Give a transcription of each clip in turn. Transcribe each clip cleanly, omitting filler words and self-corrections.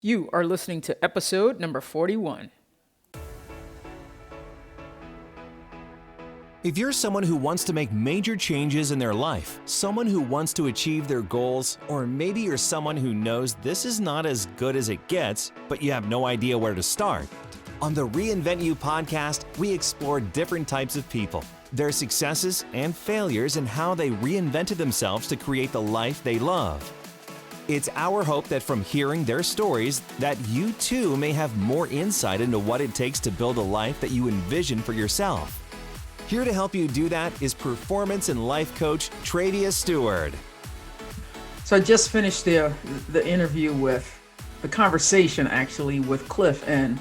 You are listening to episode number 41. If you're someone who wants to make major changes in their life, someone who wants to achieve their goals, or maybe you're someone who knows this is not as good as it gets, but you have no idea where to start, on the Reinvent You podcast, we explore different types of people, their successes and failures, and how they reinvented themselves to create the life they love. It's our hope that from hearing their stories, that you too may have more insight into what it takes to build a life that you envision for yourself. Here to help you do that is performance and life coach Travia Stewart. So I just finished the interview the conversation actually with Cliff, and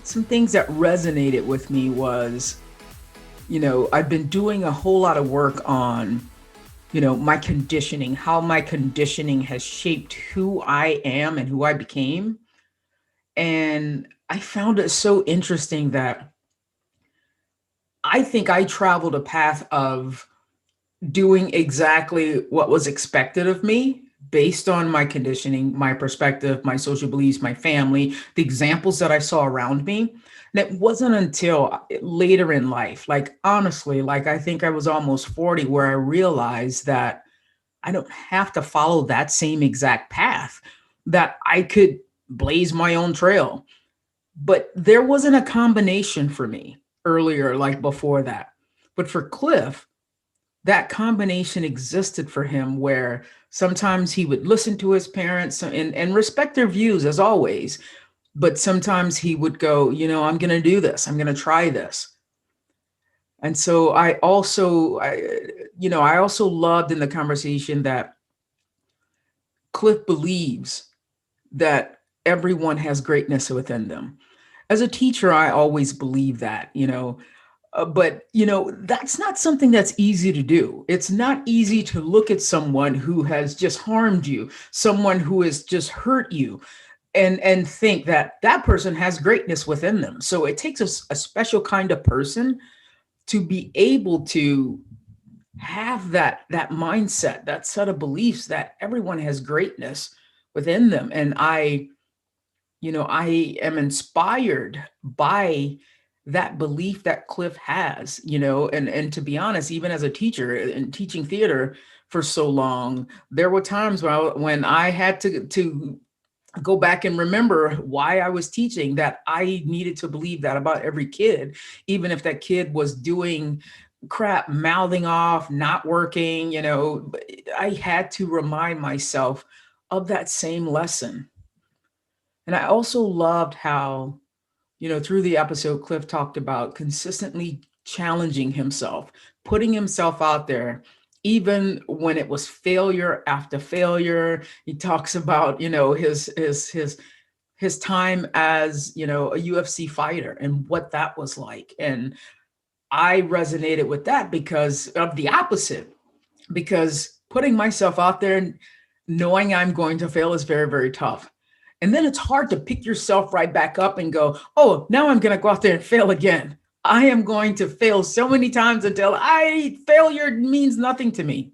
some things that resonated with me was, I've been doing a whole lot of work on, my conditioning, how my conditioning has shaped who I am and who I became. And I found it so interesting that I think I traveled a path of doing exactly what was expected of me based on my conditioning, my perspective, my social beliefs, my family, the examples that I saw around me. And it wasn't until later in life, honestly, I think I was almost 40, where I realized that I don't have to follow that same exact path, that I could blaze my own trail. But there wasn't a combination for me earlier, before that. But for Cliff, that combination existed for him, where sometimes he would listen to his parents and respect their views as always. But sometimes he would go, I'm going to do this. I'm going to try this. And so I also loved in the conversation that Cliff believes that everyone has greatness within them. As a teacher, I always believe that, but that's not something that's easy to do. It's not easy to look at someone who has just harmed you, someone who has just hurt you, and think that that person has greatness within them. So it takes a special kind of person to be able to have that mindset, that set of beliefs that everyone has greatness within them. And I am inspired by that belief that Cliff has, and to be honest, even as a teacher and teaching theater for so long, there were times when I had to go back and remember why I was teaching, that I needed to believe that about every kid, even if that kid was doing crap, mouthing off, not working, I had to remind myself of that same lesson. And I also loved how, through the episode, Cliff talked about consistently challenging himself, putting himself out there, even when it was failure after failure. He talks about, his time as, a UFC fighter and what that was like. And I resonated with that because of the opposite, because putting myself out there, knowing I'm going to fail, is very, very tough. And then it's hard to pick yourself right back up and go, oh, now I'm going to go out there and fail again. I am going to fail so many times until failure means nothing to me.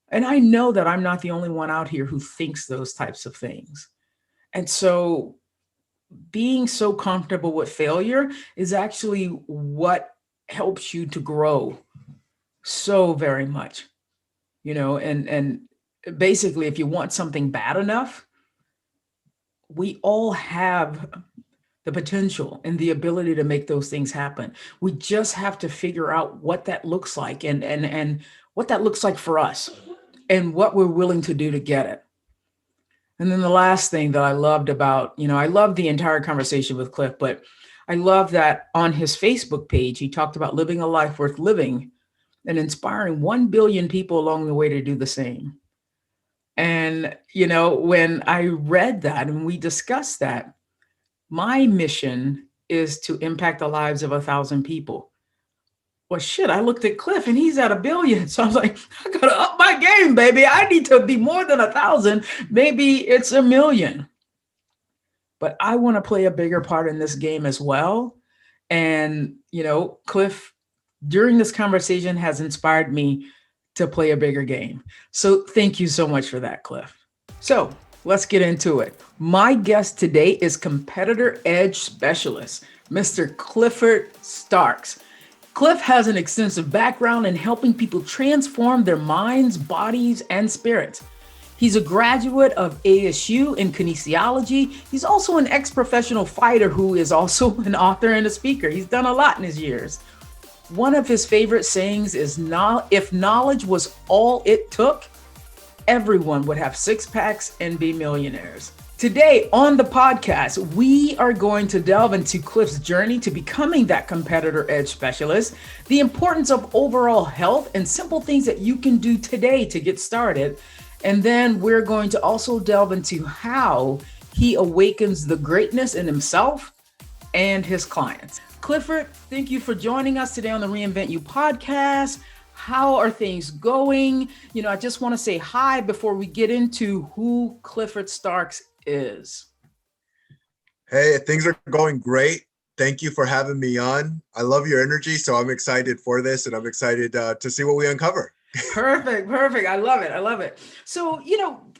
And I know that I'm not the only one out here who thinks those types of things. And so being so comfortable with failure is actually what helps you to grow so very much, and basically, if you want something bad enough, we all have the potential and the ability to make those things happen. We just have to figure out what that looks like, and what that looks like for us, and what we're willing to do to get it. And then the last thing that I loved about, I loved the entire conversation with Cliff, but I love that on his Facebook page, he talked about living a life worth living and inspiring 1 billion people along the way to do the same. And, when I read that and we discussed that, my mission is to impact the lives of 1,000 people. Well, shit, I looked at Cliff and he's at 1 billion. So I was like, I gotta up my game, baby. I need to be more than 1,000. Maybe it's 1 million. But I want to play a bigger part in this game as well. And, Cliff, during this conversation, has inspired me to play a bigger game. So thank you so much for that, Cliff. So Let's get into it. My guest today is competitor edge specialist, Mr. Clifford Starks. Cliff has an extensive background in helping people transform their minds, bodies, and spirits. He's a graduate of ASU in kinesiology. He's also an ex professional fighter who is also an author and a speaker. He's done a lot in his years. One of his favorite sayings is, if knowledge was all it took, everyone would have six packs and be millionaires. Today on the podcast, we are going to delve into Cliff's journey to becoming that competitor edge specialist, the importance of overall health, and simple things that you can do today to get started. And then we're going to also delve into how he awakens the greatness in himself and his clients. Clifford, thank you for joining us today on the Reinvent You podcast. How are things going? I just want to say hi before we get into who Clifford Starks is. Hey, things are going great. Thank you for having me on. I love your energy, so I'm excited for this, and I'm excited to see what we uncover. Perfect. I love it. So,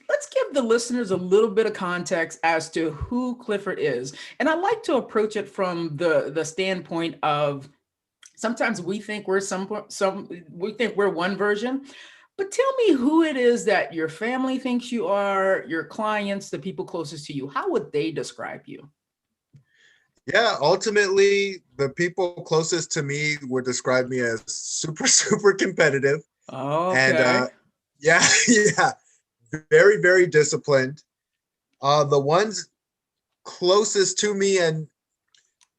let's give the listeners a little bit of context as to who Clifford is. And I like to approach it from the standpoint of sometimes we think we're we think we're one version, but tell me who it is that your family thinks you are, your clients, the people closest to you. How would they describe you? Yeah, ultimately, the people closest to me would describe me as super, super competitive. And Okay. yeah, yeah, very, very disciplined. The ones closest to me, and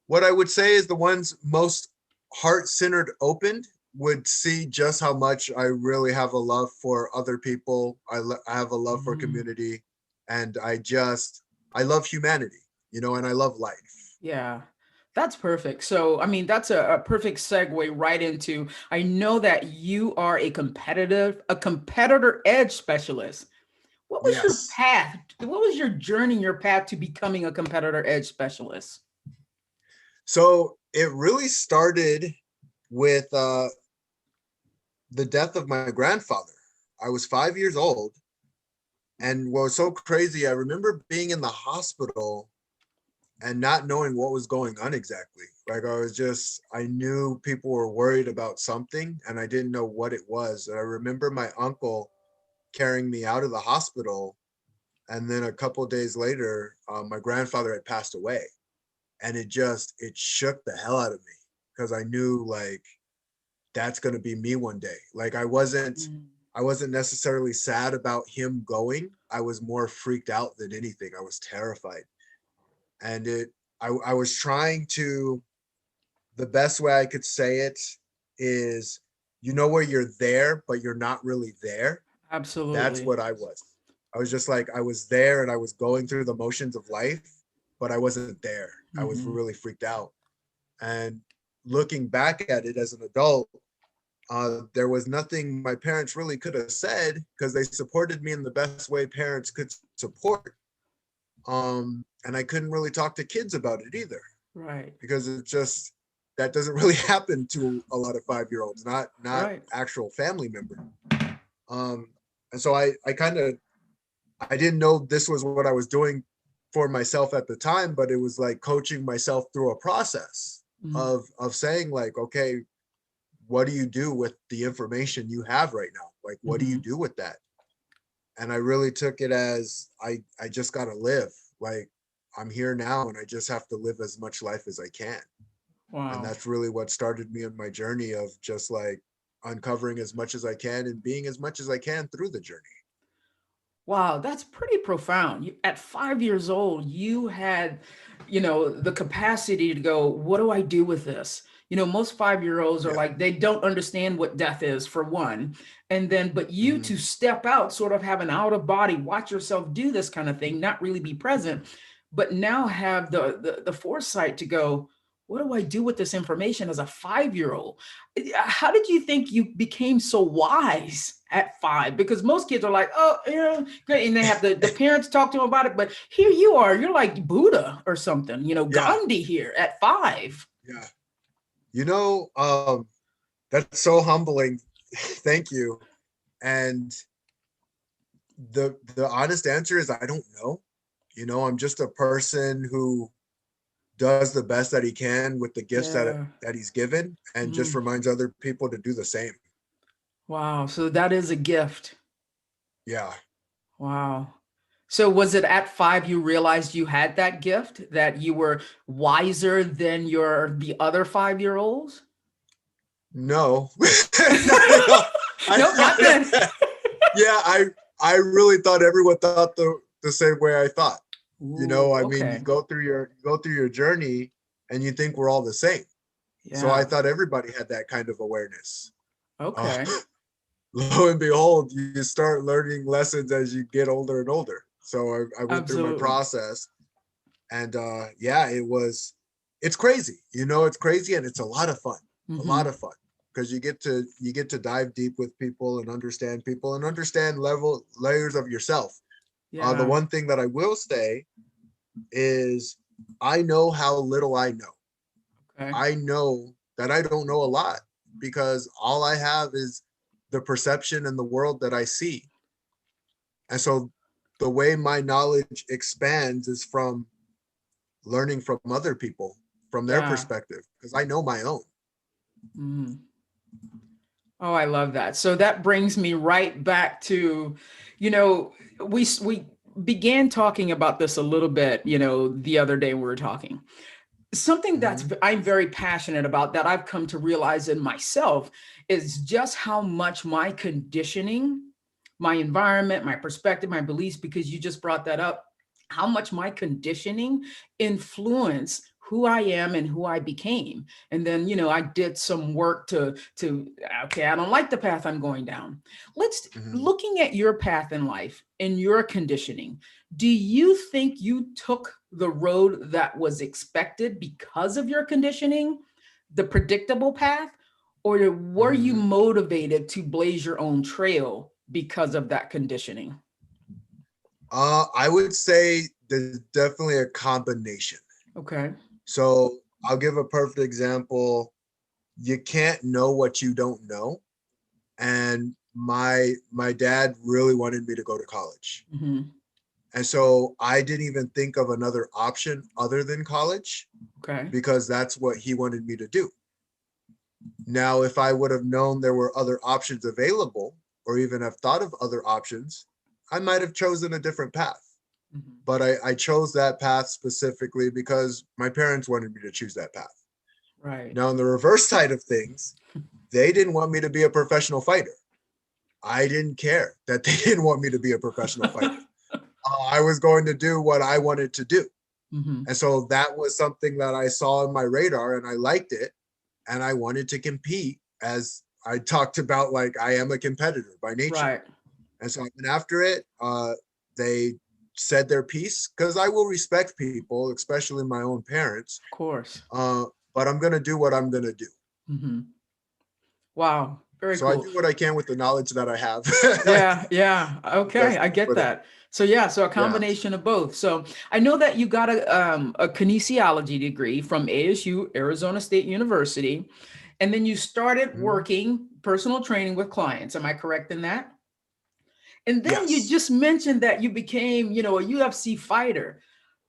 what I would say is the ones most heart-centered opened, would see just how much I really have a love for other people. I have a love for Mhm. community, and I love humanity, and I love life. Yeah, that's perfect. So, I mean, that's a perfect segue right into, I know that you are a competitor edge specialist. What was your Yes. path? What was your journey, your path to becoming a competitor edge specialist? So it really started with the death of my grandfather. I was 5 years old, and what was so crazy, I remember being in the hospital and not knowing what was going on exactly. Like I knew people were worried about something, and I didn't know what it was. And I remember my uncle carrying me out of the hospital, and then a couple of days later, my grandfather had passed away, and it shook the hell out of me, because I knew, like, that's going to be me one day. Like, Mm. I wasn't necessarily sad about him going. I was more freaked out than anything. I was terrified. And I was trying to, the best way I could say it is, where you're there, but you're not really there. That's Absolutely. what I was. I was just like, I was there and I was going through the motions of life, but I wasn't there. I was Hmm. really freaked out. And looking back at it as an adult, there was nothing my parents really could have said, because they supported me in the best way parents could support. And I couldn't really talk to kids about it either, Right. because it's just, that doesn't really happen to a lot of 5-year-olds, not Right. actual family member. Um, and so I didn't know this was what I was doing for myself at the time, but it was like coaching myself through a process Mm. of saying, like, okay, what do you do with the information you have right now? Like, what do you Hmm. do with that? And I really took it as, I just got to live. Like, I'm here now, and I just have to live as much life as I can. And Wow. that's really what started me on my journey of just, like, uncovering as much as I can and being as much as I can through the journey. Wow, that's pretty profound. At 5 years old, you had, the capacity to go, what do I do with this? Most 5 year olds are Yeah. like, they don't understand what death is, for one. And then, but you Mm-hmm. to step out, sort of have an out of body, watch yourself do this kind of thing, not really be present, but now have the foresight to go, what do I do with this information as a 5 year old? How did you think you became so wise at five? Because most kids are like, oh, great. And they have the parents talk to them about it. But here you are, you're like Buddha or something, Yeah. Gandhi here at five. Yeah. You know, that's so humbling. Thank you. And The honest answer is I don't know. I'm just a person who does the best that he can with the gifts Yeah. that he's given, and just Mhm. reminds other people to do the same. Wow. So that is a gift. Yeah. Wow. So was it at 5 you realized you had that gift, that you were wiser than the other 5-year-olds? No, not at all. I Nope, not then. thought, yeah, I really thought everyone thought the same way I thought. Ooh, I mean, you okay. go through your journey and you think we're all the same. So I Yeah. thought everybody had that kind of awareness. Uh, Okay. lo and behold, you start learning lessons as you get older and older. So I went through my Absolutely. process, and yeah, it's crazy. It's crazy, and it's a lot Hmm. of fun, because you get to dive deep with people and understand layers of yourself. The Yeah. one thing that I will say is I know how little I know. Okay. I know that I don't know a lot, because all I have is the perception and the world that I see. And so the way my knowledge expands is from learning from other people, from their Yeah. perspective, because I know my own. Mhm. Oh, I love that. So that brings me right back to, you know, we began talking about this a little bit, the other day we were talking. Something Hmm. I'm very passionate about, that I've come to realize in myself, is just how much my conditioning, my environment, my perspective, my beliefs, because you just brought that up, how much my conditioning influenced who I am and who I became. And then, I did some work to okay, I don't like the path I'm going down. Let's Hmm. Looking at your path in life and your conditioning, do you think you took the road that was expected because of your conditioning, the predictable path, or were you Hmm. motivated to blaze your own trail because of that conditioning? I would say there's definitely a combination. Okay. So I'll give a perfect example. You can't know what you don't know. And my dad really wanted me to go to college. Hmm. And so I didn't even think of another option other than college, Okay. because that's what he wanted me to do. Now, if I would have known there were other options available, or even have thought of other options, I might have chosen a different path. Hmm. But I chose that path specifically because my parents wanted me to choose that path. Right. Now, on the reverse side of things, they didn't want me to be a professional fighter. I didn't care that they didn't want me to be a professional fighter. I was going to do what I wanted to do. Hmm. And so that was something that I saw in my radar, and I liked it. And I wanted to compete, as I talked about, like I am a competitor by nature. Right. And so I went after it. They said their piece, because I will respect people, especially my own parents. Of course. Uh, but I'm going to do what I'm going to do. Hmm. Wow. Very So I cool. do what I can with the knowledge that I have. Yeah, yeah. Okay, Best I get with it. that. So yeah, so a Yeah. combination of both. So I know that you got a kinesiology degree from ASU, Arizona State University, and then you started Mhm. working personal training with clients. Am I correct in that? And then you Yes. just mentioned that you became, a UFC fighter.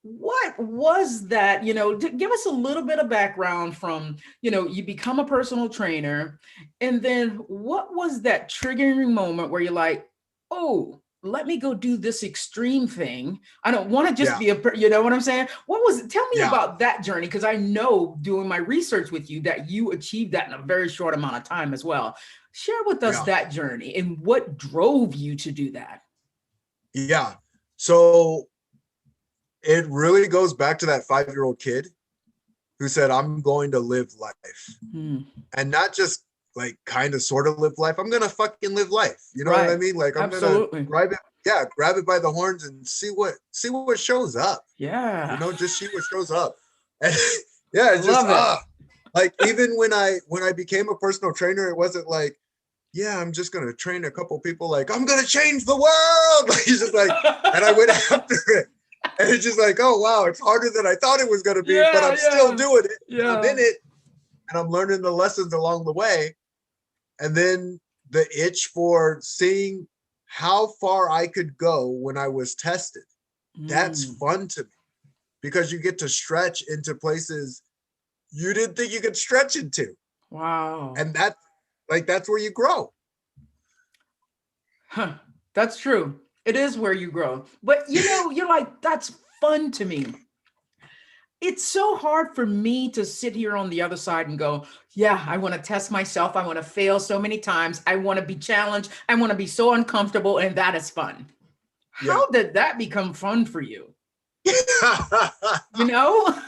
What was that? Give us a little bit of background from, you become a personal trainer. And then what was that triggering moment where you're like, oh, let me go do this extreme thing. I don't want to just Yeah. be you know what I'm saying? What was it? Tell me Yeah. about that journey. Cause I know doing my research with you that you achieved that in a very short amount of time as well. Share with us Yeah. that journey and what drove you to do that. Yeah. So it really goes back to that 5-year-old kid who said, I'm going to live life. Hmm. And not just like kind of sort of live life. I'm going to fucking live life. You know what I Right. mean? Like I'm going to Absolutely. grab it by the horns and see what shows up. Yeah. Just see what shows up. And yeah, I it's just love it. like even when I became a personal trainer, it wasn't like, yeah, I'm just gonna train a couple people, like I'm gonna change the world. Like it's just like, and I went after it. And it's just like, oh wow, it's harder than I thought it was gonna be, but Yeah, I'm still yeah, doing it. I'm yeah. in it, and I'm learning the lessons along the way. And then the itch for seeing how far I could go when I was tested. That's Mm, fun to me because you get to stretch into places you didn't think you could stretch into. wow. And that's where you grow. Huh. That's true. It is where you grow. But you're like, that's fun to me. It's so hard for me to sit here on the other side and go, yeah, I want to test myself. I want to fail so many times. I want to be challenged. I want to be so uncomfortable. And that is fun. Yeah. How did that become fun for you? You know?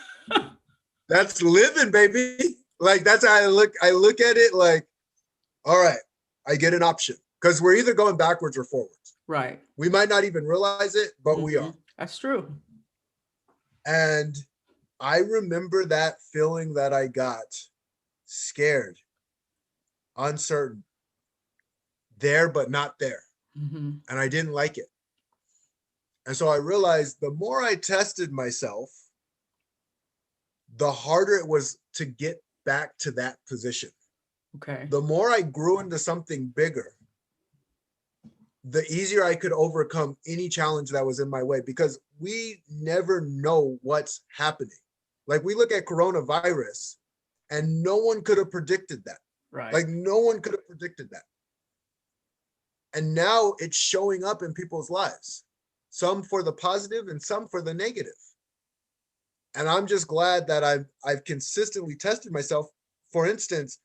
That's living, baby. Like that's how I look at it like, all right, I get an option. Because we're either going backwards or forwards. Right. We might not even realize it, but we Mm-hmm. are. That's true. And I remember that feeling that I got, scared, uncertain, there but not there. Mm-hmm. And I didn't like it. And so I realized the more I tested myself, the harder it was to get back to that position. Okay. The more I grew into something bigger, the easier I could overcome any challenge that was in my way, because we never know what's happening. Like we look at coronavirus and no one could have predicted that. Right. Like no one could have predicted that. And now it's showing up in people's lives, some for the positive and some for the negative. And I'm just glad that I've consistently tested myself. For instance,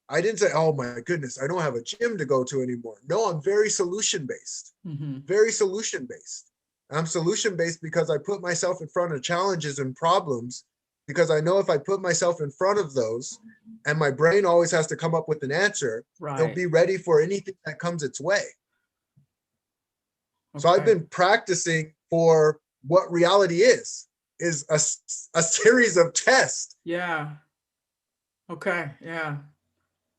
I didn't say, oh my goodness, I don't have a gym to go to anymore. No, I'm very solution based, Mm-hmm. very solution based. I'm solution based because I put myself in front of challenges and problems, because I know if I put myself in front of those and my brain always has to come up with an answer, it'll Right. be ready for anything that comes its way. So I've Okay. been practicing for what reality is a series of tests. Yeah. Okay. Yeah.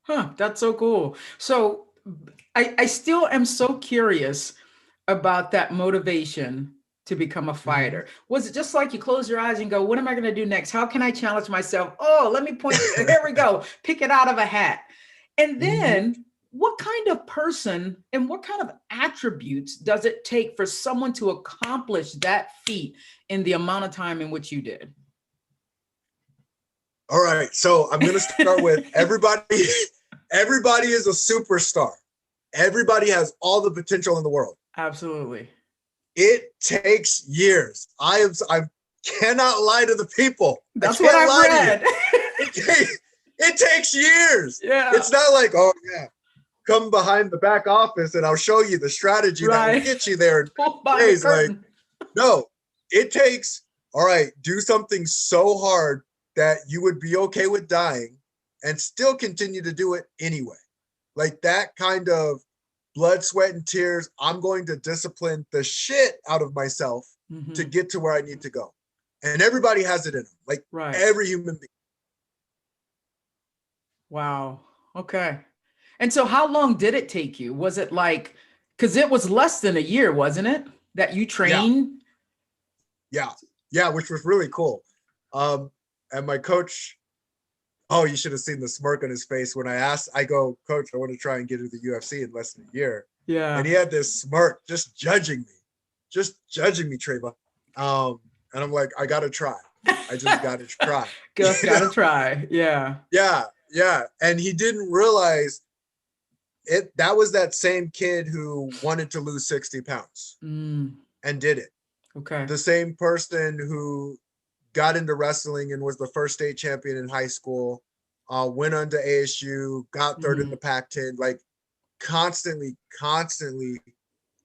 Huh. That's so cool. So I still am so curious about that motivation to become a Mhm. fighter. Was it just like you close your eyes and go, what am I going to do next? How can I challenge myself? Oh, let me point. Here we go. Pick it out of a hat. And Mhm. then what kind of person and what kind of attributes does it take for someone to accomplish that feat in the amount of time in which you did? All right, so I'm going to start with everybody. Everybody is a superstar. Everybody has all the potential in the world. Absolutely. It takes years. I cannot lie to the people. I That's what can't I've lie to you. read. It takes years. Yeah. It's not like, oh yeah, come behind the back office and I'll show you the strategy that will Right. get you there in Pull behind the days. Like, curtain. no, it takes, all right, do something so hard that you would be okay with dying and still continue to do it anyway. Like that kind of blood, sweat, and tears. I'm going to discipline the shit out of myself to Mm-hmm. get to where I need to go. And everybody has it in them, like Right. every human being. Wow. Okay. And so how long did it take you? Was it like, because it was less than a year, wasn't it? That you Yeah, trained? yeah, yeah, which was really cool. And my coach, oh, you should have seen the smirk on his face when I asked. I go, Coach, I want to try and get into the UFC in less than a year. And Yeah. he had this smirk, just judging me, Treva. And I'm like, I gotta try. I just gotta try. Just You know? gotta try. Yeah. Yeah, yeah. And he didn't realize it. That was that same kid who wanted to lose 60 pounds Mm, and did it. okay. The same person who got into wrestling and was the first state champion in high school, went on to ASU, got third in Mm-hmm. the Pac-10, like constantly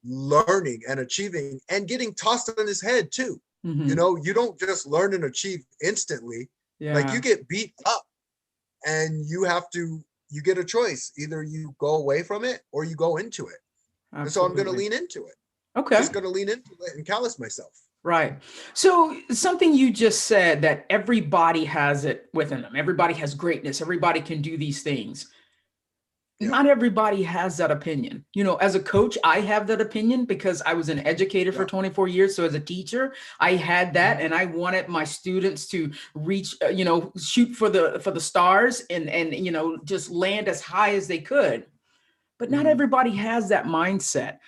learning and achieving and getting tossed on his head too. You Mm-hmm. know, you don't just learn and achieve instantly. Like you Yeah. get beat up and you get a choice. Either you go away from it or you go into it. And so I'm going to Absolutely. lean into it. I'm Okay. just going to lean into it and callous myself. Right. So something you just said that everybody has it within them. Everybody has greatness. Everybody can do these things. Yeah. Not everybody has that opinion. As a coach, I have that opinion because I was an educator for Yeah. 24 years. So as a teacher, I had that, Mhm. and I wanted my students to reach, shoot for the stars and just land as high as they could. But not Mhm. everybody has that mindset.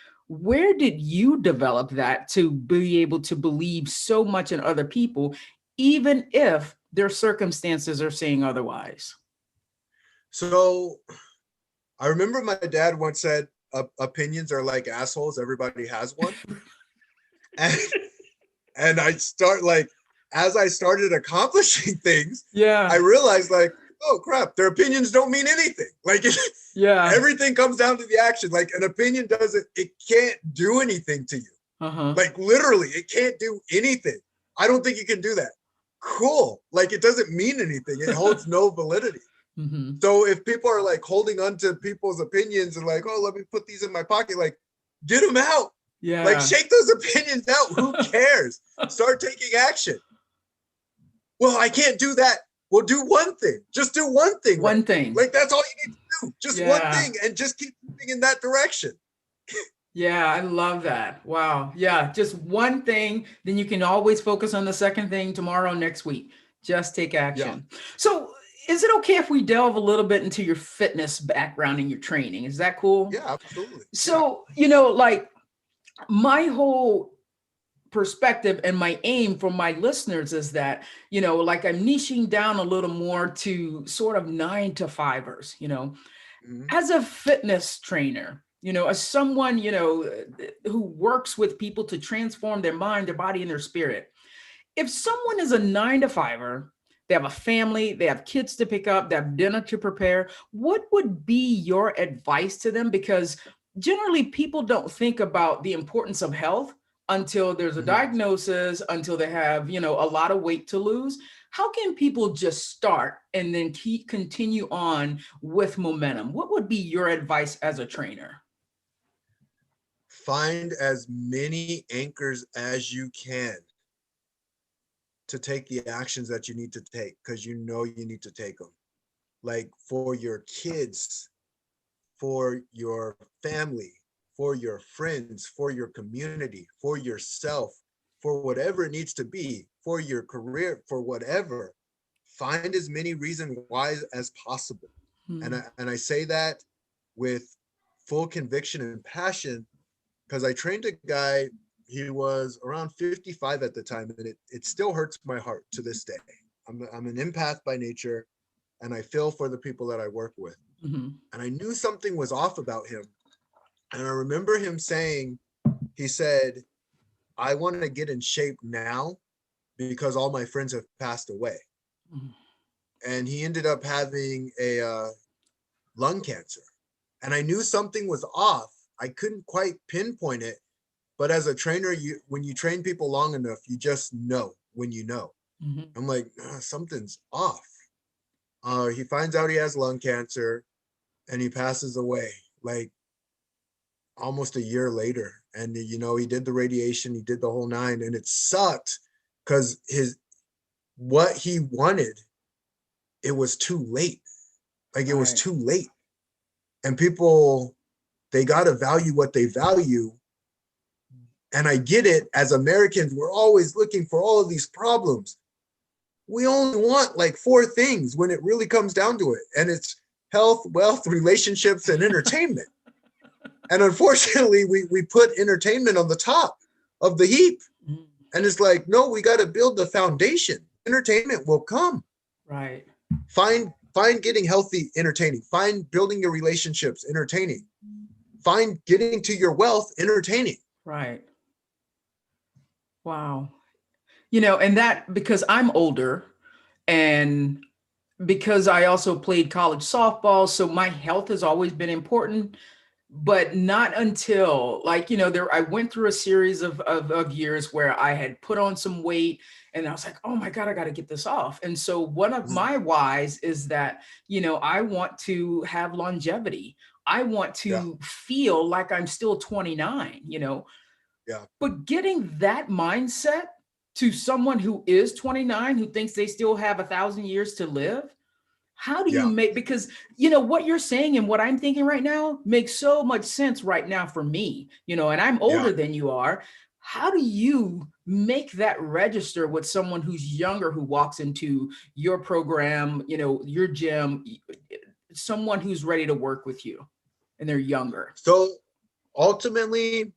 where did you develop that to be able to believe so much in other people, even if their circumstances are saying otherwise? So I remember my dad once said, opinions are like assholes. Everybody has one. And, and I start like, as I started accomplishing things, I Yeah. realized like, oh crap, their opinions don't mean anything. Like Yeah. everything comes down to the action. Like an opinion it can't do anything to you. Uh-huh. Like literally, it can't do anything. I don't think you can do that. Cool. Like it doesn't mean anything. It holds no validity. Mm-hmm. So if people are like holding on to people's opinions and like, oh, let me put these in my pocket, like get them out. Like Yeah. shake those opinions out. Who cares? Start taking action. Well, I can't do that. Well, do one thing. Just do one thing. Right. One thing. Like that's all you need to do. Just one Yeah. thing, and just keep moving in that direction. Yeah, I love that. Wow. Yeah, just one thing, then you can always focus on the second thing tomorrow, next week. Just take Yeah. action. So, is it okay if we delve a little bit into your fitness background and your training? Is that cool? Yeah, absolutely. So, like my whole perspective and my aim for my listeners is that, like I'm niching down a little more to sort of 9 to 5ers, Mm-hmm. as a fitness trainer, as someone, who works with people to transform their mind, their body, and their spirit. If someone is a 9 to 5er, they have a family, they have kids to pick up, they have dinner to prepare, what would be your advice to them? Because generally people don't think about the importance of health until there's a Mm-hmm. diagnosis, until they have, a lot of weight to lose. How can people just start and then continue on with momentum? What would be your advice as a trainer? Find as many anchors as you can to take the actions that you need to take, because you know you need to take them. Like for your kids, for your family, for your friends, for your community, for yourself, for whatever it needs to be, for your career, for whatever. Find as many reasons why as possible. Hmm. And I say that with full conviction and passion, because I trained a guy. He was around 55 at the time, and it still hurts my heart to this day. I'm an empath by nature, and I feel for the people that I work with. Hmm. And I knew something was off about him. And I remember him saying, he said, I want to get in shape now because all my friends have passed away. Hmm. And he ended up having a lung cancer. And I knew something was off. I couldn't quite pinpoint it. But as a trainer, when you train people long enough, you just know when you know. Hmm. I'm like, something's off. He finds out he has lung cancer and he passes away like almost a year later. And he did the radiation, he did the whole nine, and it sucked because what he wanted, it was too late. Like it was Right. too late. And people, they gotta value what they value. And I get it. As Americans, we're always looking for all of these problems. We only want like 4 things when it really comes down to it. And it's health, wealth, relationships, and entertainment. And unfortunately, we put entertainment on the top of the heap. Mhm. And it's like, no, we got to build the foundation. Entertainment will come. Right. Find getting healthy entertaining. Find building your relationships entertaining. Find getting to your wealth entertaining. Right. Wow. And that because I'm older and because I also played college softball, so my health has always been important, but not until like, I went through a series of years where I had put on some weight and I was like, oh my God, I got to get this off. And so one of Mm, my whys is that, I want to have longevity. I want yeah, to feel like I'm still 29, yeah, but getting that mindset to someone who is 29, who thinks they still have 1,000 years to live, how do you yeah, make, because what you're saying and what I'm thinking right now makes so much sense right now for me, and I'm yeah. older than you are. How do you make that register with someone who's younger, who walks into your program, your gym, someone who's ready to work with you and they're younger? So ultimately,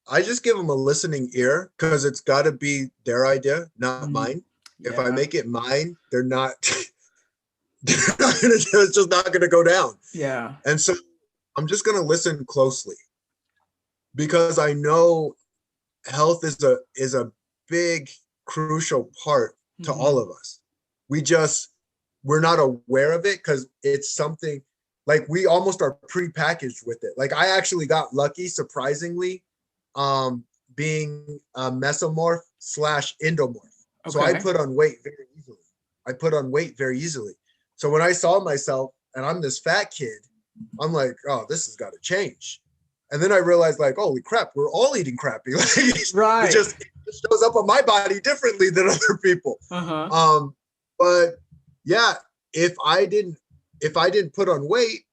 I just give them a listening ear because it's got to be their idea, not Mhm. mine. If I Yeah. make it mine, they're not, it's just not going to go down. Yeah. And so I'm just going to listen closely because I know health is a big crucial part to all Mhm. of us. We just we're not aware of it because it's something like we almost are pre-packaged with it. Like I actually got lucky, surprisingly, um, being a mesomorph slash endomorph. So I Okay. put on weight very easily. I put on weight very easily. So when I saw myself and I'm this fat kid, I'm like, oh, this has got to change. And then I realized, like, holy crap, we're all eating crappy. Like, Right. it shows up on my body differently than other people. Uh-huh. Um, but yeah, if I didn't if I didn't put on weight,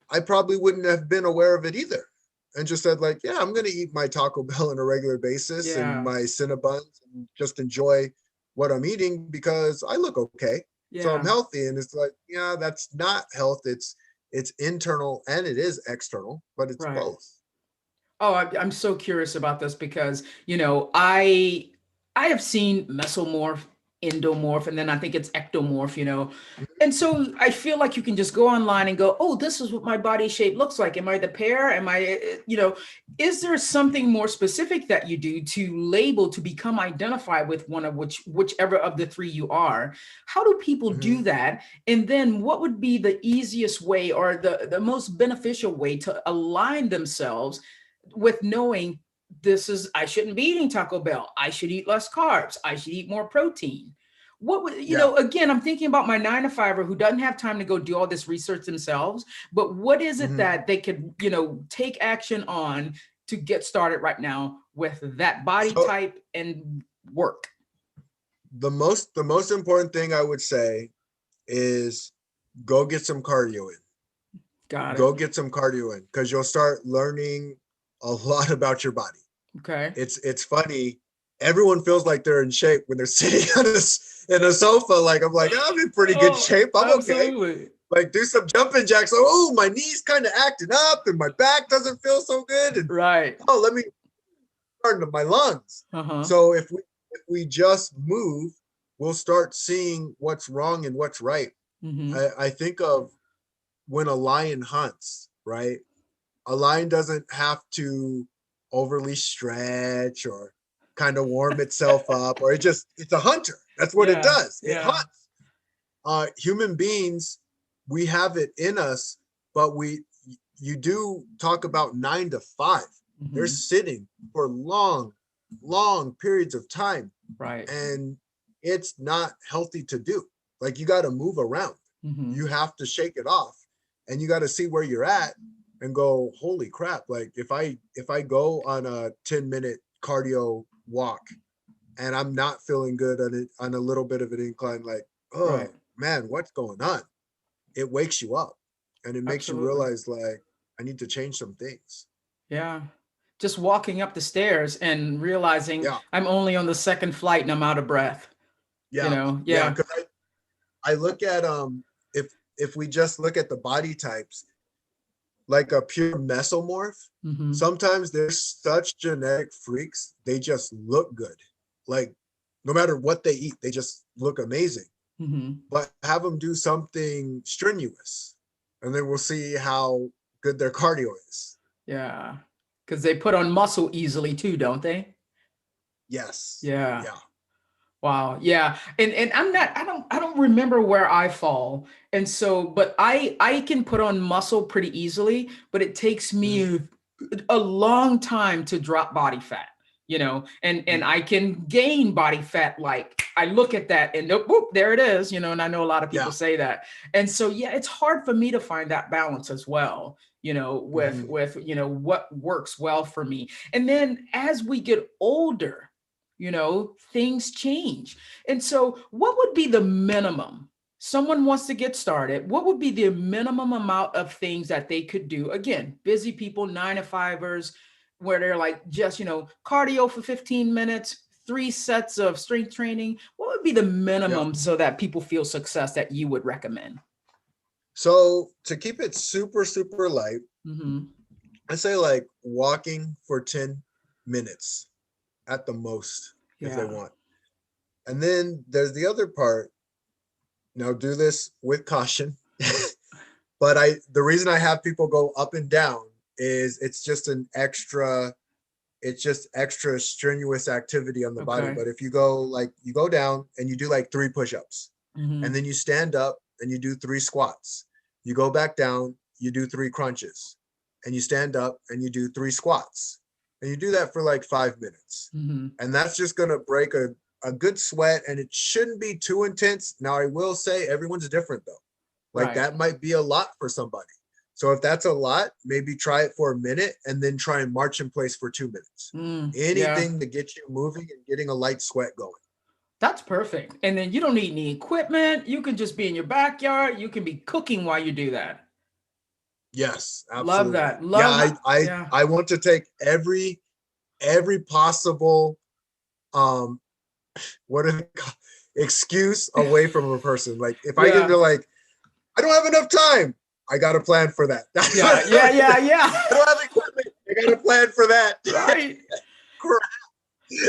I probably wouldn't have been aware of it either. And just said, like, yeah, I'm gonna eat my Taco Bell on a regular basis and Yeah. my Cinnabons and just enjoy what I'm eating because I look okay. So I'm Yeah. healthy. And it's like, yeah, that's not health. It's internal and it is external, but it's Right. both. Oh, I'm so curious about this because, I have seen mesomorph, endomorph, and then I think it's ectomorph, And so I feel like you can just go online and go, oh, this is what my body shape looks like. Am I the pair? Am I, is there something more specific that you do to label, to become identified with one of whichever of the three you are? How do people do Mhm. that? And then what would be the easiest way or the most beneficial way to align themselves with knowing I shouldn't be eating Taco Bell. I should eat less carbs. I should eat more protein. What would, Yeah. again, I'm thinking about my 9 to 5er who doesn't have time to go do all this research themselves, but what is it Mhm. that they could, take action on to get started right now with that body So type and work? the most important thing I would say is go get some cardio in. Got it. Go get some cardio in because you'll start learning a lot about your body. Okay. It's funny. Everyone feels like they're in shape when they're sitting on in a sofa. Like I'm like, I'm in pretty good Oh, shape. I'm okay. absolutely. Like do some jumping jacks. Oh, my knees kind of acting up and my back doesn't feel so good. And Right. oh, let me start into my lungs. Uh-huh. So if we just move, we'll start seeing what's wrong and what's right. Mm-hmm. I think of when a lion hunts, right? A lion doesn't have to overly stretch or kind of warm itself up, or it's a hunter. That's what it Yeah. does. It Yeah. hunts. Human beings, we have it in us, but you do talk about 9 to 5. They're Mm-hmm. sitting for long, long periods of time, Right. and it's not healthy to do. Like you got to move around. Mm-hmm. You have to shake it off, and you got to see where you're at and go, holy crap! Like if I go on a 10-minute cardio walk and I'm not feeling good on it on a little bit of an incline, like, Right. oh man, what's going on? It wakes you up and it makes you Absolutely. realize, like, I need to change some things. Yeah. Just walking up the stairs and realizing Yeah, I'm only on the second flight and I'm out of breath. yeah, yeah. Yeah. Because I look at if we just look at the body types, like a pure mesomorph, Mm-hmm. sometimes they're such genetic freaks, they just look good. Like no matter what they eat, they just look amazing. Mm-hmm. But have them do something strenuous, and then we'll see how good their cardio is. Yeah. Because they put on muscle easily too, don't they? Yes. Yeah. Yeah. Wow. Yeah. And I don't remember where I fall. And so, but I can put on muscle pretty easily, but it takes Mhm. me a long time to drop body fat, and I can gain body fat. Like I look at that and whoop, there it is, and I know a lot of people Yeah. say that. And so, yeah, it's hard for me to find that balance as well, with, Mhm. what works well for me. And then as we get older, things change. And so, what would be the minimum? Someone wants to get started. What would be the minimum amount of things that they could do? Again, busy people, 9 to 5ers, where they're like just, cardio for 15 minutes, 3 sets of strength training. What would be the Yeah. minimum so that people feel success that you would recommend? So to keep it super, super light, Mm-hmm. I say like walking for 10. minutes at the most if they Yeah. want. And then there's the other part. Now do this with caution. But the reason I have people go up and down is it's just extra strenuous activity on the body. Okay. But if you go down and you do like 3 push-ups, and Hmm. then you stand up and you do 3 squats. You go back down, you do 3 crunches, and you stand up and you do 3 squats. And you do that for like 5 minutes. Hmm. And that's just gonna break a good sweat, and it shouldn't be too intense. Now I will say everyone's different though. Like Right. that might be a lot for somebody. So if that's a lot, maybe try it for a minute and then try and march in place for 2 minutes. Yeah. Anything to get you moving and getting a light sweat going. That's perfect. And then you don't need any equipment. You can just be in your backyard. You can be cooking while you do that. Yes, Love absolutely. that. Yeah, Love how, yeah. I want to take every possible um what is it called? Excuse away from a person. Like if I get Yeah. to like, I don't have enough time, I got a plan for that. Yeah. Yeah. Yeah. I Yeah. don't have equipment, I got a plan for that. Right.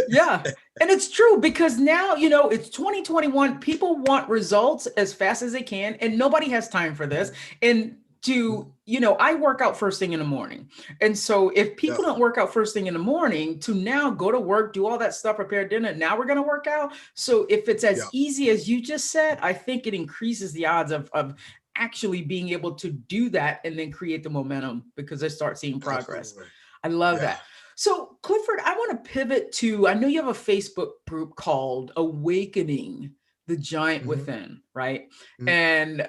Yeah. And it's true because now, it's 2021. People want results as fast as they can, and nobody has time for this. And I work out first thing in the morning. And so if Yeah, people don't work out first thing in the morning to now go to work, do all that stuff, prepare dinner, now we're going to work out. So if it's as yeah, easy as you just said, I think it increases the odds of actually being able to do that and then create the momentum because they start seeing progress. absolutely. I love Yeah. that. So, Clifford, I want to pivot to, I know you have a Facebook group called Awakening the Giant Mhm, Within, right? mhm. And,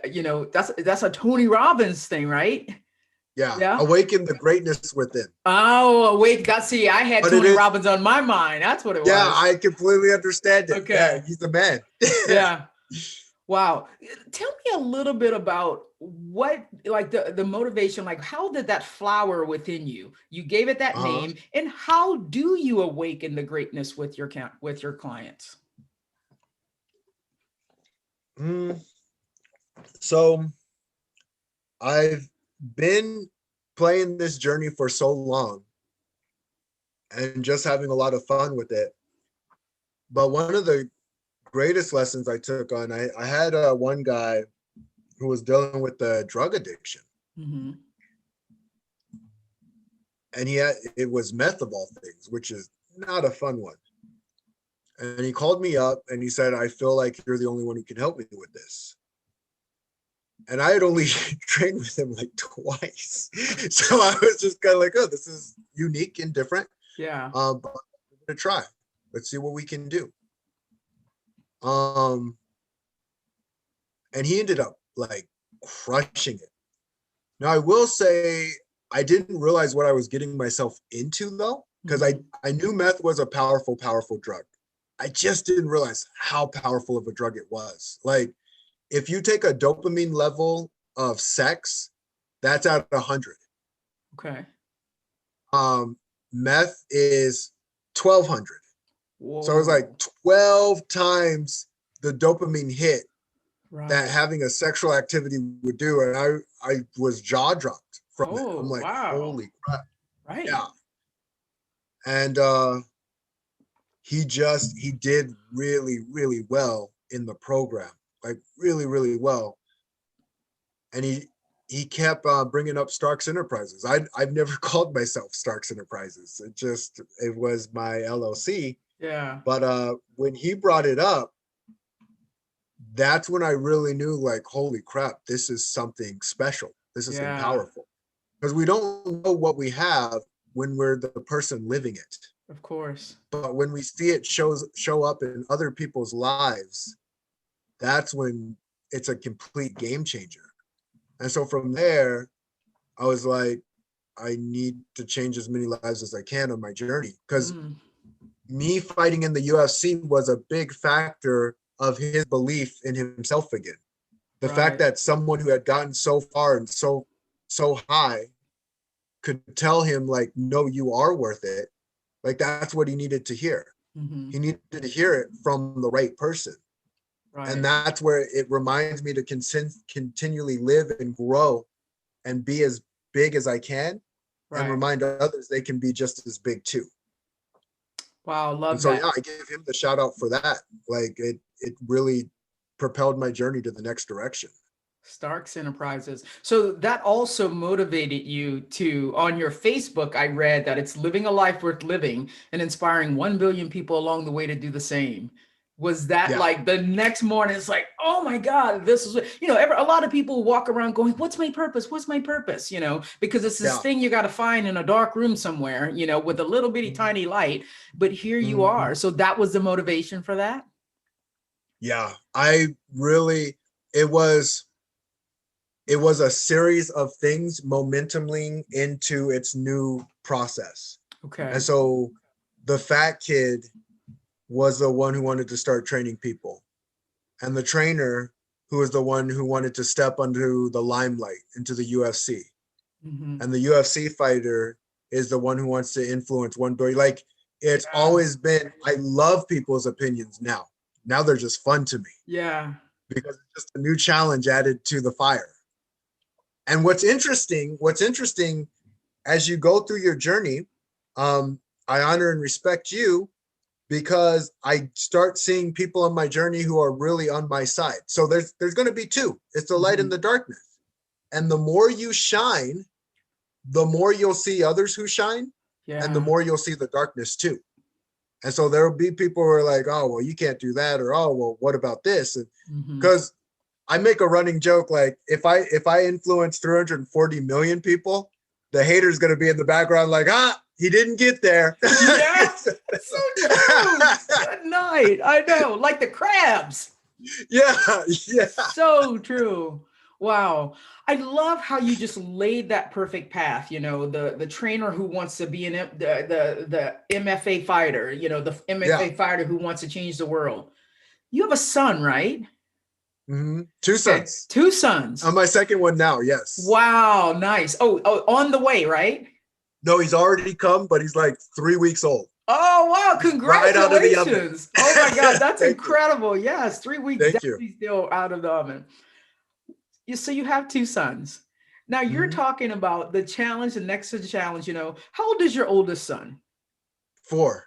that's a Tony Robbins thing, right? Yeah. Yeah. Awaken the greatness within. Oh, wait, see, I had But it Tony is, Robbins on my mind. That's what it yeah, was. I completely understand it. Yeah, Okay. he's the man. Yeah. Wow. Tell me a little bit about what, like the motivation, like how did that flower within you? You gave it that Uh-huh. name, and how do you awaken the greatness with your clients? Mm, so I've been playing this journey for so long and just having a lot of fun with it. But one of the greatest lessons I took on, I had one guy who was dealing with the drug addiction, Hmm. and it was meth of all things, which is not a fun one. And he called me up and he said, I feel like you're the only one who can help me with this. And I had only trained with him like twice. So I was just kind of like, oh, this is unique and different. Yeah. But we're gonna try. Let's see what we can do. Um, and he ended up like crushing it. Now I will say I didn't realize what I was getting myself into though, because I Hmm. I knew meth was a powerful, powerful drug. I just didn't realize how powerful of a drug it was. Like if you take a dopamine level of sex, that's at 100. Okay. Meth is 1200. So it's like Whoa. 12 times the dopamine hit that Right. having a sexual activity would do. And I was jaw dropped from it. I'm Oh, like, wow. holy crap. Right. Yeah. And he did really, really well in the program, like really, really well. And he kept bringing up Starks Enterprises. I've never called myself Starks Enterprises. It was my LLC. Yeah. But when he brought it up, that's when I really knew, like, holy crap, this is something special. This is something Yeah. powerful. Because we don't know what we have when we're the person living it. Of course. But when we see it show up in other people's lives, that's when it's a complete game changer. And so from there, I was like, I need to change as many lives as I can on my journey. Because Mm. me fighting in the UFC was a big factor of his belief in himself again. The fact Right. that someone who had gotten so far and so high could tell him like, no, you are worth it. Like that's what he needed to hear. Hmm. He needed to hear it from the right person. And Right. that's where it reminds me to continually live and grow and be as big as I can and Right. remind others they can be just as big too. Wow, And love so, that. yeah, I give him the shout out for that. Like it really propelled my journey to the next direction. Starks Enterprises. So that also motivated you to, on your Facebook, I read that it's living a life worth living and inspiring 1 billion people along the way to do the same. Was that Yeah. like the next morning? It's like, oh my God, this is, a lot of people walk around going, what's my purpose? What's my purpose? Because it's this Yeah. thing you got to find in a dark room somewhere, with a little bitty tiny light. But here you Mhm. are. So that was the motivation for that. Yeah. I really, it was, it was a series of things momentuming into its new process. And Okay. so the fat kid was the one who wanted to start training people. And the trainer who was the one who wanted to step under the limelight into the UFC. Mm-hmm. And the UFC fighter is the one who wants to influence 1 billion. Like it's Yeah. always been, I love people's opinions now. Now they're just fun to me Yeah. because it's just a new challenge added to the fire. And what's interesting as you go through your journey, I honor and respect you because I start seeing people on my journey who are really on my side. So there's going to be two. It's the light Mm-hmm. and the darkness. And the more you shine, the more you'll see others who shine, and the Yeah. more you'll see the darkness too. And so there will be people who are like, "Oh, well, you can't do that," or "Oh, well, what about this?" And Mm-hmm. because I make a running joke like if I influence 340 million people, the hater's going to be in the background like, he didn't get there. Yeah. So true. Good night. I know. Like the crabs. Yeah, yeah. So true. Wow. I love how you just laid that perfect path. The trainer who wants to be the MFA fighter, the Yeah. MFA fighter who wants to change the world. You have a son, right? Two Okay. sons. Two sons. On my second one now, yes. Wow, nice. Oh, on the way, right? No, he's already come, but he's like 3 weeks old. Oh, wow. He's right out of the oven. Congratulations. Oh my God. That's Thank you. incredible. Yes. 3 weeks, Thank you. definitely still out of the oven. So you have two sons. Now you're Mhm. talking about the challenge, the next to the challenge, how old is your oldest son? 4.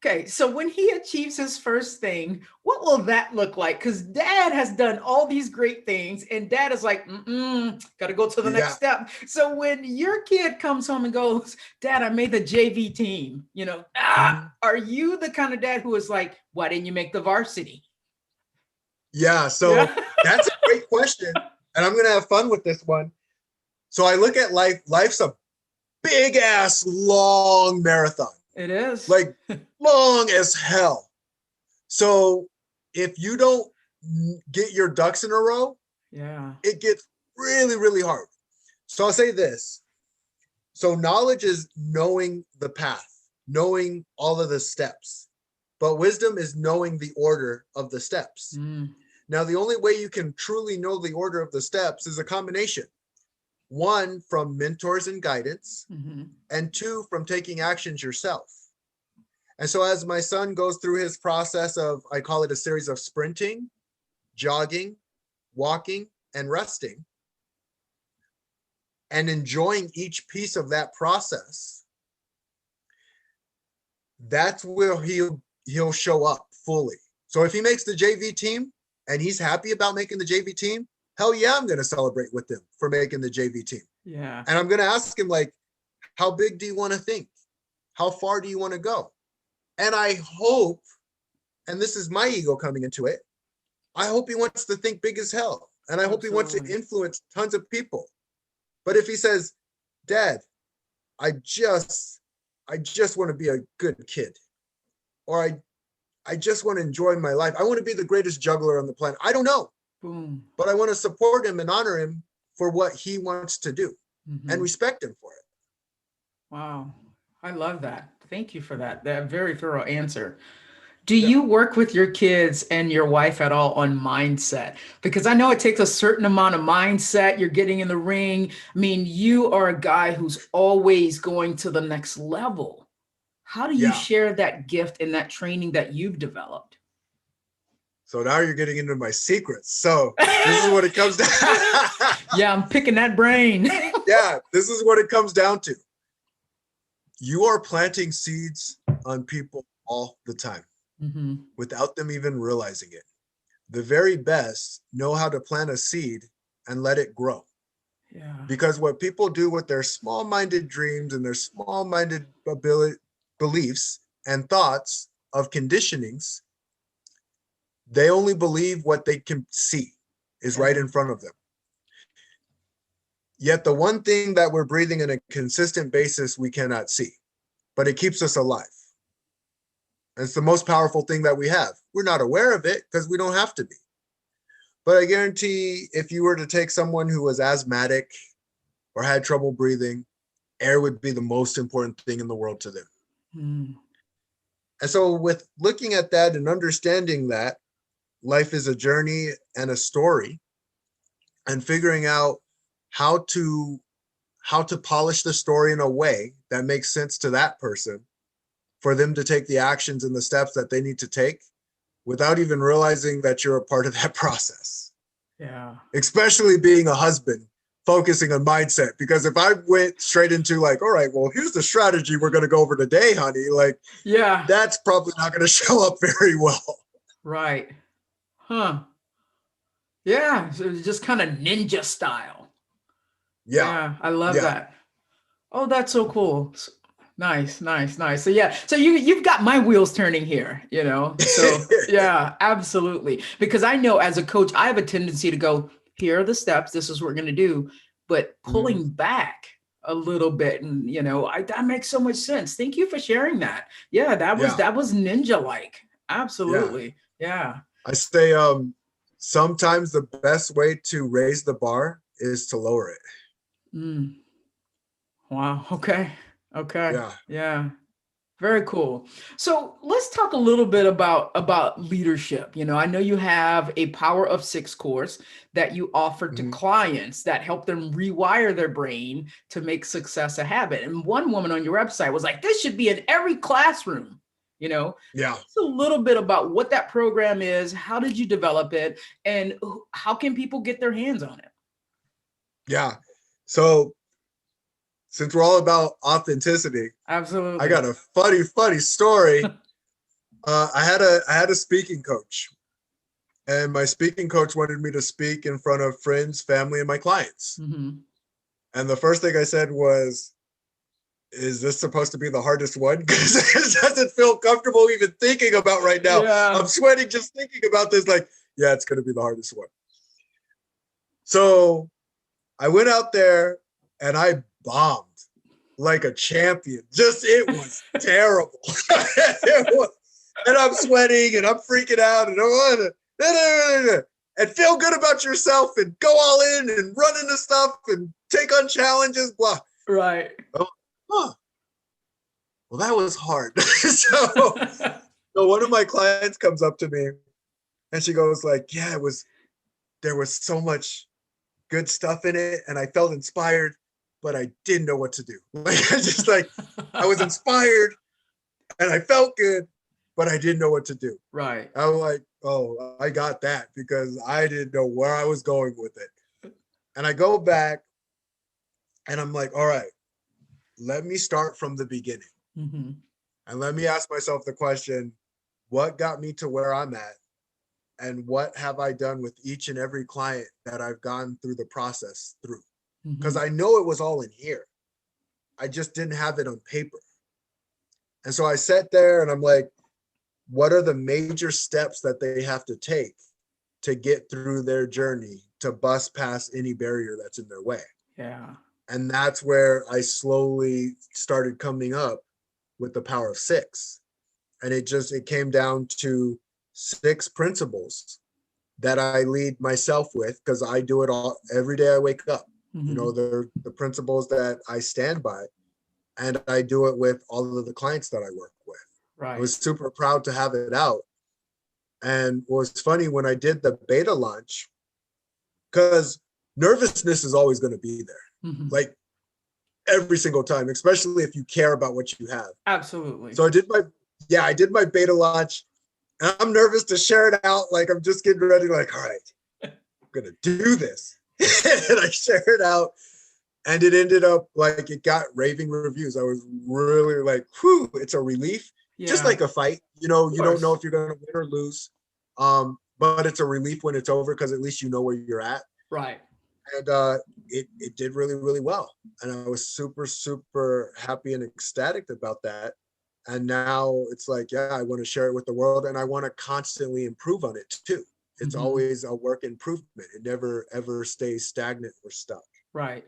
Okay, so when he achieves his first thing, what will that look like? Because dad has done all these great things, and dad is like, got to go to the next Yeah. step. So when your kid comes home and goes, Dad, I made the JV team, Mhm. are you the kind of dad who is like, why didn't you make the varsity? Yeah. Yeah, So that's a great question. And I'm going to have fun with this one. So I look at life. Life's a big ass long marathon, it is. like long as hell. So if you don't get your ducks in a row, Yeah. it gets really, really hard. So I'll say this. So knowledge is knowing the path, knowing all of the steps, but wisdom is knowing the order of the steps. Mm, Now, the only way you can truly know the order of the steps is a combination. One, from mentors and guidance, mhm. and two, from taking actions yourself. And so as my son goes through his process of, I call it a series of sprinting, jogging, walking, and resting, and enjoying each piece of that process, that's where he'll show up fully. So if he makes the JV team and he's happy about making the JV team, hell yeah, I'm going to celebrate with him for making the JV team. Yeah. And I'm going to ask him like, how big do you want to think? How far do you want to go? And I hope, and this is my ego coming into it, I hope he wants to think big as hell. And I hope he wants to Absolutely. influence tons of people. But if he says, Dad, I just want to be a good kid, or I just want to enjoy my life. I want to be the greatest juggler on the planet. I don't know, Boom. but I want to support him and honor him for what he wants to do and Mhm. respect him for it. Wow. I love that. Thank you for that very thorough answer. Do Yeah. you work with your kids and your wife at all on mindset? Because I know it takes a certain amount of mindset. You're getting in the ring. I mean, you are a guy who's always going to the next level. How do you Yeah. share that gift and that training that you've developed? So now you're getting into my secrets. So this is what it comes down. Yeah, I'm picking that brain. Yeah, this is what it comes down to. You are planting seeds on people's all the time Mm-hmm. without them even realizing it. The very best know how to plant a seed and let it grow. Yeah. Because what people do with their small-minded dreams and their small-minded beliefs and thoughts of conditionings, they only believe what they can see is right Yeah. in front of them. Yet the one thing that we're breathing on a consistent basis, we cannot see, but it keeps us alive. And it's the most powerful thing that we have. We're not aware of it because we don't have to be. But I guarantee if you were to take someone who was asthmatic or had trouble breathing, air would be the most important thing in the world to them. Mm. And so with looking at that and understanding that life is a journey and a story, and figuring out how to polish the story in a way that makes sense to that person for them to take the actions and the steps that they need to take without even realizing that you're a part of that process. Yeah. Especially being a husband, focusing on mindset. Because if I went straight into like, all right, well, here's the strategy we're going to go over today, honey, like, Yeah. that's probably not going to show up very well. Right. Huh. Yeah. So it's just kind of ninja style. Yeah. Yeah. I love Yeah. that. Oh, that's so cool. Nice, nice, nice. So yeah, so you've got my wheels turning here, you know. So yeah, absolutely. Because I know as a coach, I have a tendency to go, here are the steps, this is what we're gonna do. But Mhm. pulling back a little bit, and you know, that makes so much sense. Thank you for sharing that. Yeah, Yeah. that was ninja-like. Yeah. Absolutely. Yeah. I say sometimes the best way to raise the bar is to lower it. Mm. Wow. Okay. Okay. Yeah. Yeah. Very cool. So let's talk a little bit about leadership. You know, I know you have a Power of Six course that you offer to Mhm. clients that help them rewire their brain to make success a habit. And one woman on your website was like, "This should be in every classroom." You know, Yeah. it's a little bit about what that program is. How did you develop it, and how can people get their hands on it? Yeah. So since we're all about authenticity, I Absolutely. got a funny story. I had a speaking coach, and my speaking coach wanted me to speak in front of friends, family, and my clients. Hmm. And the first thing I said was, "Is this supposed to be the hardest one? Because it doesn't feel comfortable even thinking about right now. Yeah. I'm sweating just thinking about this. Like, yeah, it's going to be the hardest one." So I went out there and I bombed like a champion. Just it was terrible. It was, and I'm sweating and I'm freaking out and I want to and feel good about yourself and go all in and run into stuff and take on challenges. Blah. Right. Oh, huh. Well, that was hard. So one of my clients comes up to me and she goes like, "Yeah, it was. There was so much good stuff in it, and I felt inspired, but I didn't know what to do. Like I just like I was inspired and I felt good, but I didn't know what to do." Right. I was like, "Oh, I got that because I didn't know where I was going with it." And I go back and I'm like, "All right, let me start from the beginning Hmm. and let me ask myself the question, what got me to where I'm at? And what have I done with each and every client that I've gone through the process through?" Because Hmm. I know it was all in here. I just didn't have it on paper. And so I sat there and I'm like, what are the major steps that they have to take to get through their journey to bust past any barrier that's in their way? Yeah. And that's where I slowly started coming up with the Power of Six. And it came down to six principles that I lead myself with because I do it all every day I wake up. You know, Hmm. they're the principles that I stand by, and I do it with all of the clients that I work with. I Right. was super proud to have it out. And what was funny when I did the beta launch, because nervousness is always going to be there, Hmm. like every single time, especially if you care about what you have. Absolutely. So I did my beta launch, and I'm nervous to share it out. Like I'm just getting ready, like, all right, I'm going to do this. And I share it out. And it ended up like it got raving reviews. I was really like, whew, it's a relief just Yeah. like a fight, you know, Of you don't know course. if you're going to win or lose. But it's a relief when it's over because at least you know where you're at. Right. And it did really, really well. And I was super, super happy and ecstatic about that. And now it's like, yeah, I want to share it with the world and I want to constantly improve on it too. It's Hmm. always a work improvement. It never ever stays stagnant or stuck. Right.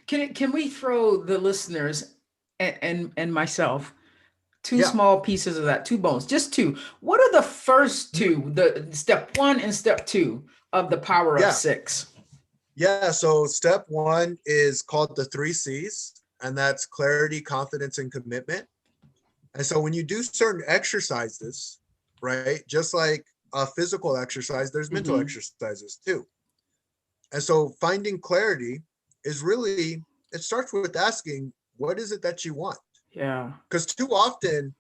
Can we throw the listeners and myself two Yeah. small pieces of that, two bones, just two? What are the first Mhm. two, the step one and step two of the power of Yeah. six? Yeah. So step one is called the 3 C's, and that's clarity, confidence, and commitment. And so when you do certain exercises, right, just like a physical exercise, there's mental Hmm. exercises too. And so finding clarity is really, it starts with asking, what is it that you want? Yeah. Because too often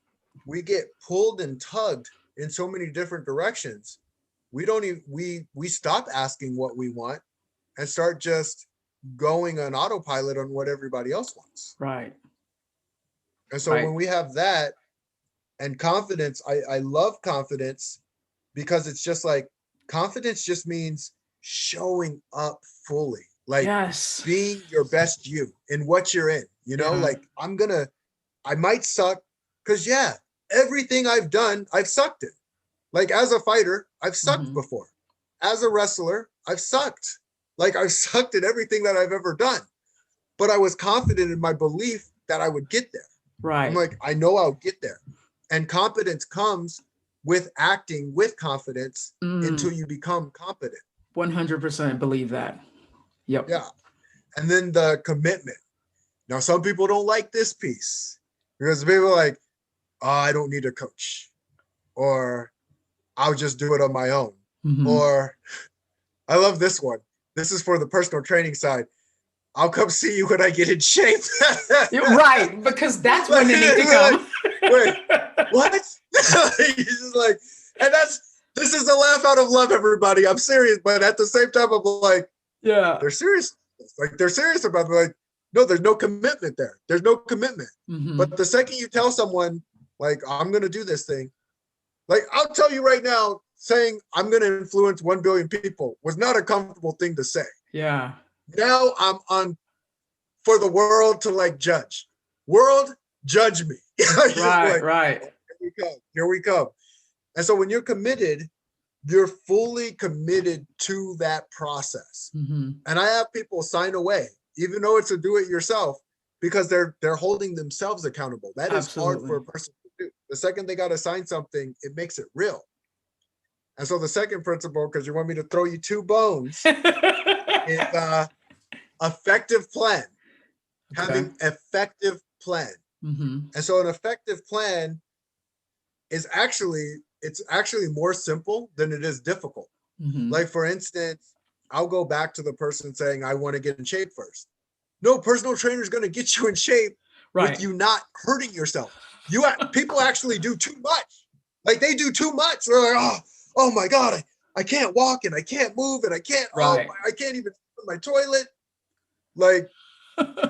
we get pulled and tugged in so many different directions. We don't even, we stop asking what we want and start just going on autopilot on what everybody else wants. Right. And so Right. when we have that and confidence, I love confidence because it's just like confidence just means showing up fully, like Yes. being your best you in what you're in, you know, Yeah. like I might suck because, yeah, everything I've done, I've sucked it. Like as a fighter, I've sucked Hmm. before. As a wrestler, I've sucked. Like I've sucked at everything that I've ever done, but I was confident in my belief that I would get there. I'm Right. like, I know I'll get there. And competence comes with acting with confidence until Mm, you become competent. 100% believe that. Yep. Yeah. And then the commitment. Now, some people don't like this piece because people are like, oh, I don't need a coach, or I'll just do it on my own. Hmm. Or I love this one. This is for the personal training side. I'll come see you when I get in shape. Right, because that's when like, they need to like, come. wait, what? He's just like, and this is a laugh out of love, everybody. I'm serious, but at the same time, I'm like, Yeah. they're serious. Like they're serious about it. Like, no, there's no commitment there. There's no commitment. Hmm. But the second you tell someone, like, I'm gonna do this thing, like I'll tell you right now, saying I'm gonna influence 1 billion people was not a comfortable thing to say. Yeah. Now I'm on for the world to like judge. World, judge me. Just Right. like, Right. here we come. Here we come. And so when you're committed, you're fully committed to that process. Hmm. And I have people sign away, even though it's a do it yourself, because they're holding themselves accountable. That is hard for Absolutely. a person to do. The second they got to sign something, it makes it real. And so the second principle, because you want me to throw you two bones, is effective plan. Okay. Having effective plan. Hmm. And so an effective plan is actually more simple than it is difficult. Hmm. Like for instance, I'll go back to the person saying I want to get in shape first. No, personal trainer is going to get you in shape with Right. you not hurting yourself. People actually do too much. Like they do too much. They're like, oh my god, I can't walk and I can't move and Right. I can't even sit in my toilet. Like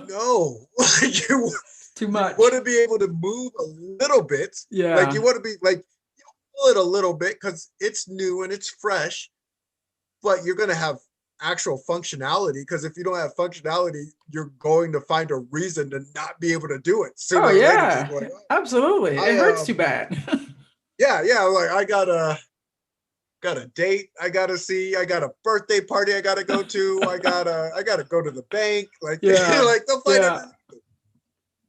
no, you Too you want much. to be able to move a little bit. Like you Yeah. want to be like feel it a little bit because it's new and it's fresh, but you're going to have actual functionality because if you don't have functionality, you're going to find a reason to not be able to do it Oh sooner or later. Because yeah. you're like, oh, Absolutely. It hurts too bad. yeah, like I got a date I gotta see, I got a birthday party I gotta go to, I gotta go to the bank, like Yeah. like they'll find Yeah. everything.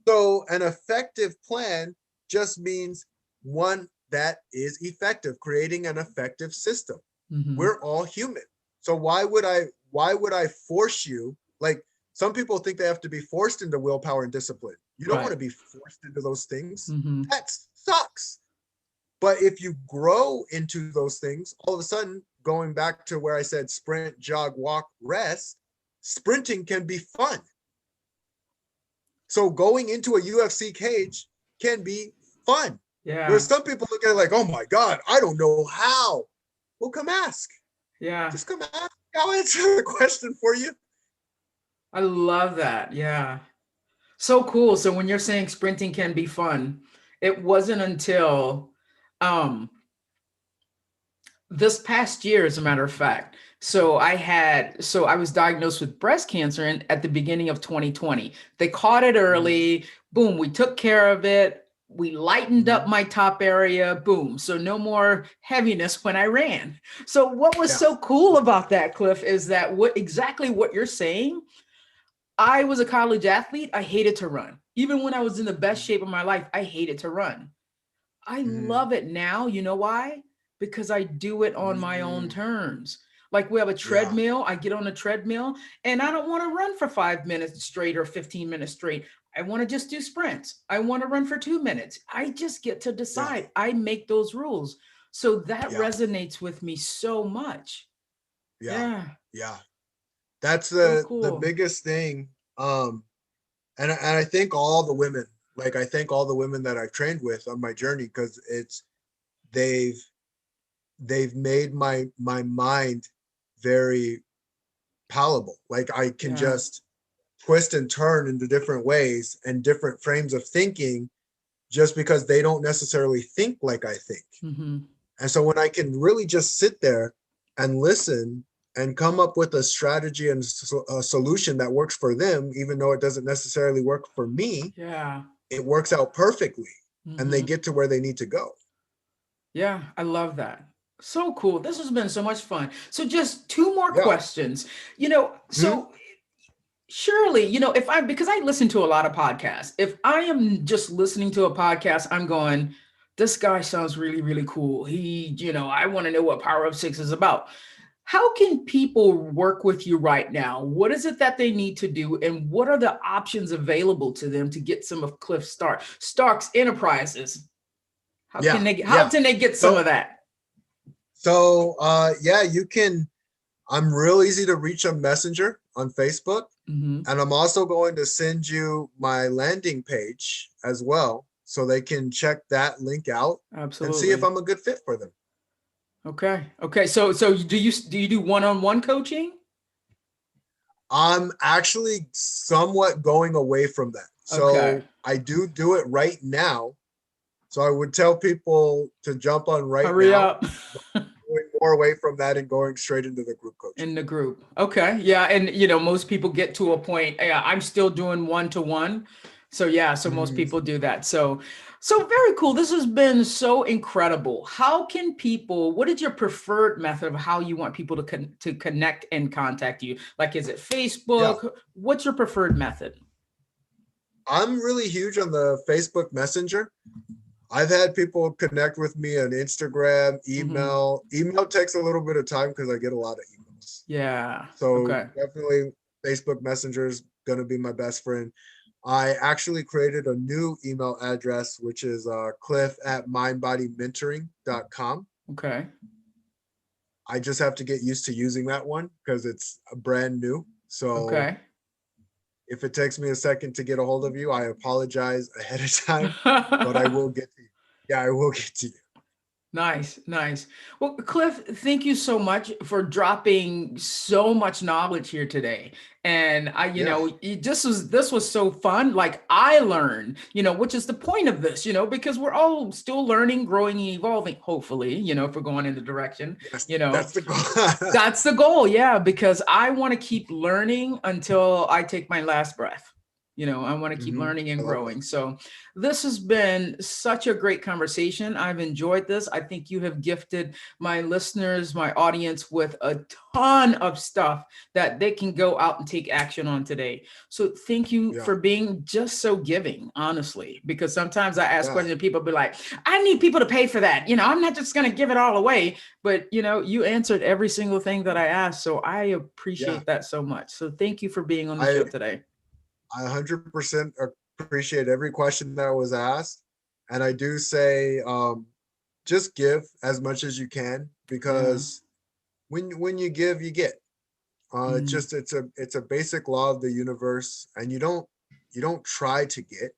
So an effective plan just means one that is effective, creating an effective system. Hmm. We're all human. So why would I force you? Like some people think they have to be forced into willpower and discipline. You don't want Right. to be forced into those things. Hmm. That sucks. But if you grow into those things, all of a sudden, going back to where I said sprint, jog, walk, rest, sprinting can be fun. So going into a UFC cage can be fun. Whereas Yeah. some people look at it like, oh my God, I don't know how. Well, come ask. Yeah. Just come ask. I'll answer the question for you. I love that. Yeah. So cool. So when you're saying sprinting can be fun, It wasn't until um, this past year, as a matter of fact. So I was diagnosed with breast cancer at the beginning of 2020. They caught it Mhm. early. Boom, we took care of it. We lightened up Mhm. my top area. Boom. So no more heaviness when I ran. So what was Yeah. so cool about that, Cliff, is that exactly what you're saying. I was a college athlete. I hated to run. Even when I was in the best shape of my life, I hated to run. I Mhm. love it now. You know why? Because I do it on my own Mhm. terms. Like we have a Yeah. treadmill, I get on a treadmill and I don't want to run for 5 minutes straight or 15 minutes straight. I want to just do sprints. I want to run for 2 minutes. I just get to Yeah. decide. I make those rules. So that Yeah. resonates with me so much. Yeah. Yeah. Yeah. That's So the cool. biggest thing. And I think all the women, like I think all the women that I've trained with on my journey, because they've they've made my mind very palatable. Like I can Yeah. just twist and turn into different ways and different frames of thinking just because they don't necessarily think like I think. Mm-hmm. And so when I can really just sit there and listen and come up with a strategy and a solution that works for them, even though it doesn't necessarily work for me, Yeah. it works out perfectly and they Mm-hmm. get to where they need to go. Yeah, I love that. So cool. This has been so much fun. So just two more Yeah. questions. You know, Mhm. so surely, if because I listen to a lot of podcasts, if I am just listening to a podcast, I'm going, this guy sounds really, really cool. I want to know what Power of Six is about. How can people work with you right now? What is it that they need to do? And what are the options available to them to get some of Starks Enterprises? Yeah. How Yeah. can they get some So of that? yeah, you can. I'm real easy to reach on Messenger on Facebook. Hmm. And I'm also going to send you my landing page as well so they can check that link out and see if Absolutely. I'm a good fit for them. Okay. Okay. So do you do one-on-one coaching? I'm actually somewhat going away from that. Okay. So I do it right now. So I would tell people to jump on right Hurry now, up. going more away from that and going straight into the group coaching. In the group. Okay. Yeah. And most people get to a point. Yeah, I'm still doing one-to-one. So yeah, so most Mhm. people do that. So very cool. This has been so incredible. How can people, what is your preferred method of how you want people to connect and contact you? Like, is it Yeah. Facebook? What's your preferred method? I'm really huge on the Facebook Messenger. I've had people connect with me on Instagram, Hmm. email. Email takes a little bit of time because I get a lot of emails. Yeah. So Okay. definitely Facebook Messenger is going to be my best friend. I actually created a new email address, which is cliff@mindbodymentoring.com. Okay. I just have to get used to using that one because it's brand new. So Okay. if it takes me a second to get a hold of you, I apologize ahead of time, but I will get to you. Yeah, I will get to you. Nice, nice. Well, Cliff, thank you so much for dropping so much knowledge here today. And Yeah. this was so fun. Like I learned, which is the point of this, because we're all still learning, growing, and evolving, hopefully, if we're going in the direction, Yes, you know. that's the goal. That's the goal, yeah, because I want to keep learning until I take my last breath. I want to keep Mhm. learning I and love that. growing. So, this has been such a great conversation. I've enjoyed this. I think you have gifted my listeners, my audience, with a ton of stuff that they can go out and take action on today. So, thank you Yeah. for being just so giving, honestly, because sometimes I ask Yeah. questions and people be like, I need people to pay for that. I'm not just going to give it all away. But you answered every single thing that I asked, so I Yeah. appreciate that so much. So thank you for being on the show I today. I 100% appreciate every question that was asked. And I do say just give as much as you can Yeah. because when you give, you get. Mm, It's a basic law of the universe, and you don't try to get,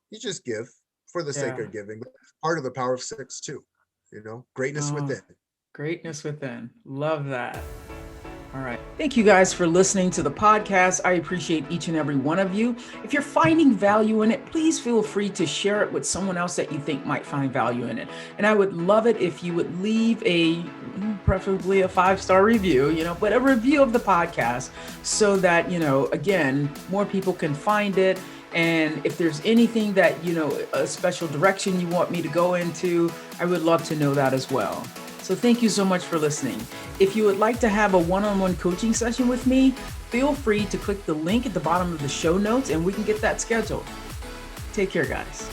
you just give for the sake yeah. of giving. That's part of the power of six too. Greatness Oh, within. greatness within. Love that. All right. Thank you guys for listening to the podcast. I appreciate each and every one of you. If you're finding value in it, please feel free to share it with someone else that you think might find value in it. And I would love it if you would leave preferably a 5-star review, but a review of the podcast so that, again, more people can find it. And if there's anything that, a special direction you want me to go into, I would love to know that as well. So thank you so much for listening. If you would like to have a one-on-one coaching session with me, feel free to click the link at the bottom of the show notes and we can get that scheduled. Take care, guys.